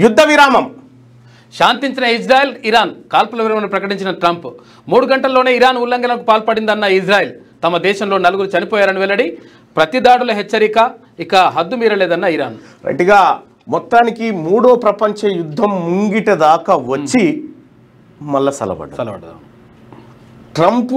యుద్ధ విరామం. శాంతించిన Israel, Iran కాల్పుల విరమణ ప్రకటించిన ట్రంప్. 3 గంటల్లోనే ఇరాన్ ఉల్లంఘనకు పాల్పడిందన్న ఇజ్రాయెల్. తమ దేశంలో 4 చనిపోయారని వెల్లడి. ప్రతి దాడుల హెచ్చరిక, ఇక హద్దు మీరలేదన్న ఇరాన్. రైట్గా మొత్తానికి 3వ ప్రపంచ యుద్ధం ముంగిట దాకా వచ్చి మళ్ళా సలబడ్డాడు. ట్రంప్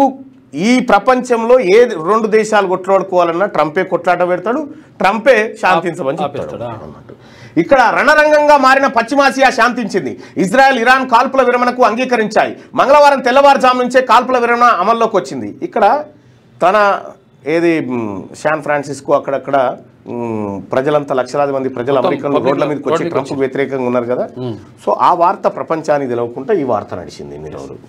ఈ ప్రపంచంలో ఏ 2 దేశాలు కొట్లాడుకోవాలన్నా ట్రంపే కొట్లాట పెడతాడు, ట్రంపే శాంతించమని చెప్తాడు అన్నట్టు. ఇక్కడ రణరంగంగా మారిన పశ్చిమాసియా శాంతించింది. ఇజ్రాయెల్, ఇరాన్ కాల్పుల విరమణకు అంగీకరించాయి. మంగళవారం తెల్లవారుజాము నుంచే కాల్పుల విరమణ అమల్లోకి వచ్చింది. ఇక్కడ తన శాన్ ఫ్రాన్సిస్కో అక్కడక్కడ ప్రజలంతా లక్షలాది మంది ప్రజలు అమెరికన్లు రోడ్ల మీదకి వచ్చి ట్రంప్ వ్యతిరేకంగా ఉన్నారు కదా. సో ఆ వార్త ప్రపంచానికి తెలవకుండా ఈ వార్త నడిచింది ఇన్ని రోజులు.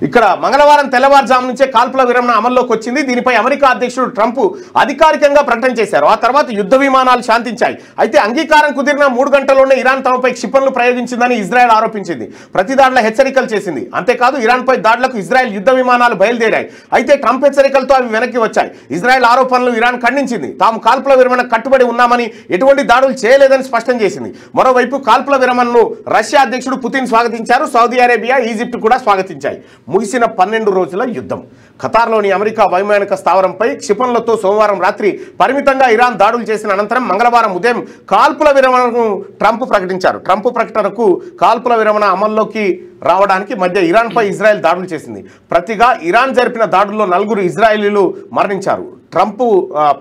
ఇక్కడ మంగళవారం తెల్లవారుజాము నుంచే కాల్పుల విరమణ అమల్లోకి వచ్చింది. దీనిపై అమెరికా అధ్యక్షుడు ట్రంప్ అధికారికంగా ప్రకటన చేశారు. ఆ తర్వాత యుద్ధ విమానాలు శాంతించాయి. అయితే అంగీకారం కుదిరిన 3 గంటల్లోనే ఇరాన్ తమపై క్షిపణులు ప్రయోగించిందని ఇజ్రాయెల్ ఆరోపించింది. ప్రతి దాడుల హెచ్చరికలు చేసింది. అంతేకాదు ఇరాన్పై దాడులకు ఇజ్రాయెల్ యుద్ధ విమానాలు బయలుదేరాయి. అయితే ట్రంప్ హెచ్చరికలతో అవి వెనక్కి వచ్చాయి. ఇజ్రాయెల్ ఆరోపణలు ఇరాన్ ఖండించింది. తాము కాల్పుల విరమణ కట్టుబడి ఉన్నామని, ఎటువంటి దాడులు చేయలేదని స్పష్టం చేసింది. మరోవైపు కాల్పుల విరమణను రష్యా అధ్యక్షుడు పుతిన్ స్వాగతించారు. సౌదీ అరేబియా, ఈజిప్ట్ కూడా స్వాగతించాయి. ముగిసిన 12 రోజుల యుద్ధం. ఖతార్లోని అమెరికా వైమానిక స్థావరంపై క్షిపణులతో సోమవారం రాత్రి పరిమితంగా ఇరాన్ దాడులు చేసిన అనంతరం మంగళవారం ఉదయం కాల్పుల విరమణను ట్రంప్ ప్రకటించారు. ట్రంప్ ప్రకటనకు కాల్పుల విరమణ అమల్లోకి రావడానికి మధ్య ఇరాన్పై ఇజ్రాయెల్ దాడులు చేసింది. ప్రతిగా ఇరాన్ జరిపిన దాడుల్లో 4 ఇజ్రాయేలీలు మరణించారు. ట్రంప్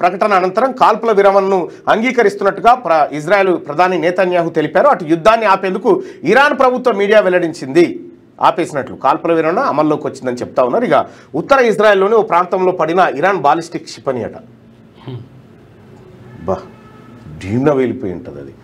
ప్రకటన అనంతరం కాల్పుల విరమణను అంగీకరిస్తున్నట్టుగా ఇజ్రాయెల్ ప్రధాని నేతన్యాహు తెలిపారు. అటు యుద్ధాన్ని ఆపేందుకు ఇరాన్ ప్రభుత్వ మీడియా వెల్లడించింది. ఆపేసినట్లు కాల్పుల విరమణ అమల్లోకి వచ్చిందని చెప్తా ఉన్నారు. ఇక ఉత్తర ఇజ్రాయెల్లోని ఓ ప్రాంతంలో పడిన ఇరాన్ బాలిస్టిక్ క్షిపణి అట ఢీమ్న వెళ్ళిపోయి ఉంటుంది అది.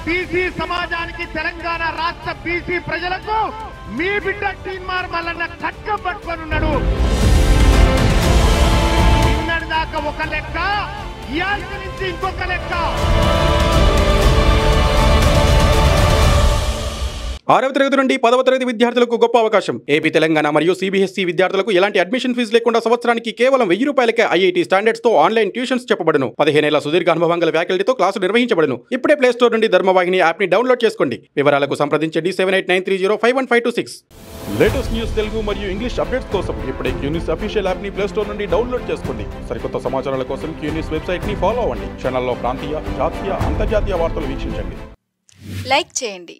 బీసీ సమాజానికి, తెలంగాణ రాష్ట్ర బీసీ ప్రజలకు మీ బిడ్డ తీన్మార్ మల్లన్న ఖడ్గం పట్టుకొని ఉన్నాడు. నిన్నటి దాకా ఒక లెక్క, ఇయాల నుంచి ఇంకొక లెక్క. 6వ తరగతి నుండి 10వ తరగతి విద్యార్థులకు గొప్ప అవకాశం. ఏపీ, తెలంగాణ మరియు సిబిఎస్ఈ విద్యార్థులకు ఎలాంటి అడ్మిషన్ ఫీజు లేకుండా సంవత్సరానికి కేవలం 1000 రూపాయలకే ఐఐటీ స్టాండర్డ్స్ తో ఆన్లైన్ ట్యూషన్స్ చెప్పబడును. 15 ఏళ్ల సుదీర్ఘ అనుభవం గల ఫ్యాకల్టీతో క్లాసులు నిర్వహించబడును. ఇప్పుడే ప్లే స్టోర్ నుండి ధర్మవాహిని యాప్ ని డౌన్లోడ్ చేసుకోండి. వివరాలకు సంప్రదించండి 7893051526. లేటెస్ట్ న్యూస్ తెలుగు మరియు ఇంగ్లీష్ అప్డేట్స్ కోసం ఇప్పుడే క్యూన్యూస్ అఫీషియల్ యాప్ ని ప్లే స్టోర్ నుండి డౌన్లోడ్ చేసుకోండి. సరికొత్త సమాచారాల కోసం క్యూన్యూస్ వెబ్సైట్ ని ఫాలో అవ్వండి. ఛానల్లో ప్రాంతీయ, జాతీయ, అంతర్జాతీయ వార్తలు వీక్షించండి. లైక్ చేయండి.